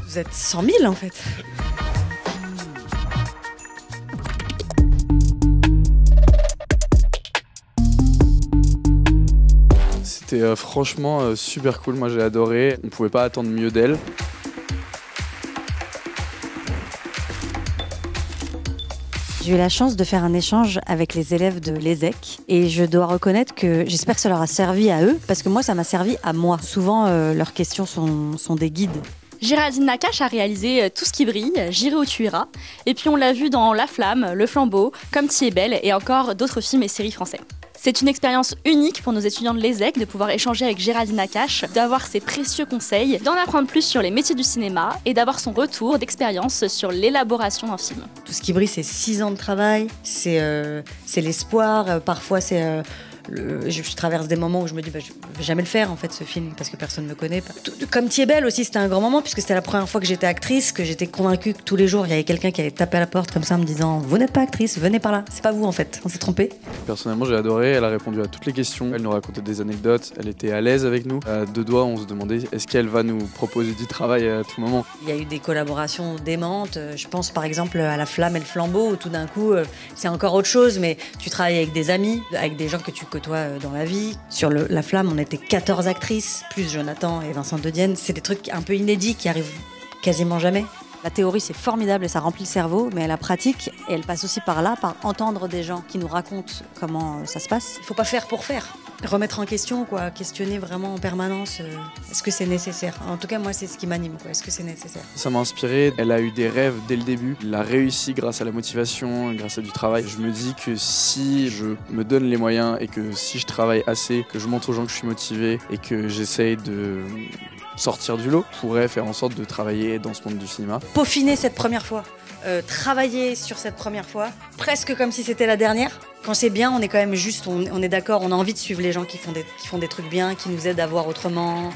Vous êtes 100 000 en fait. C'était franchement super cool, moi j'ai adoré, on pouvait pas attendre mieux d'elle. J'ai eu la chance de faire un échange avec les élèves de l'ESSEC et je dois reconnaître que j'espère que ça leur a servi à eux parce que moi ça m'a servi à moi. Souvent leurs questions sont des guides. Géraldine Nakache a réalisé Tout ce qui brille, J'irai où tu iras. Et puis on l'a vu dans La Flamme, Le Flambeau, Comme tu es belle et encore d'autres films et séries français. C'est une expérience unique pour nos étudiants de l'ESSEC de pouvoir échanger avec Géraldine Nakache, d'avoir ses précieux conseils, d'en apprendre plus sur les métiers du cinéma et d'avoir son retour d'expérience sur l'élaboration d'un film. Tout ce qui brille, c'est 6 ans de travail, c'est l'espoir, parfois c'est... Je traverse des moments où je me dis je vais jamais le faire en fait ce film parce que personne ne me connaît. Comme Tu es belle aussi, c'était un grand moment puisque c'était la première fois que j'étais actrice, que j'étais convaincue que tous les jours il y avait quelqu'un qui allait taper à la porte comme ça en me disant vous n'êtes pas actrice, venez par là, c'est pas vous en fait, on s'est trompé. Personnellement j'ai adoré, elle a répondu à toutes les questions, elle nous racontait des anecdotes, elle était à l'aise avec nous. À deux doigts on se demandait est-ce qu'elle va nous proposer du travail à tout moment. Il y a eu des collaborations démentes, je pense par exemple à La Flamme et Le Flambeau où tout d'un coup c'est encore autre chose mais tu travailles avec des amis, avec des gens que tu côtoies dans la vie. Sur La Flamme, on était 14 actrices, plus Jonathan et Vincent De Dienne. C'est des trucs un peu inédits qui arrivent quasiment jamais. La théorie, c'est formidable et ça remplit le cerveau, mais la pratique, et elle passe aussi par là, par entendre des gens qui nous racontent comment ça se passe. Il ne faut pas faire pour faire. Remettre en question, quoi, questionner vraiment en permanence. Est-ce que c'est nécessaire? En tout cas, moi, c'est ce qui m'anime, quoi. Est-ce que c'est nécessaire? Ça m'a inspiré, elle a eu des rêves dès le début, elle a réussi grâce à la motivation, grâce à du travail. Je me dis que si je me donne les moyens et que si je travaille assez, que je montre aux gens que je suis motivé et que j'essaye de sortir du lot, je pourrais faire en sorte de travailler dans ce monde du cinéma. Peaufiner cette première fois, travailler sur cette première fois, presque comme si c'était la dernière. Quand c'est bien, on est quand même juste, on est d'accord, on a envie de suivre les gens qui font des trucs bien, qui nous aident à voir autrement.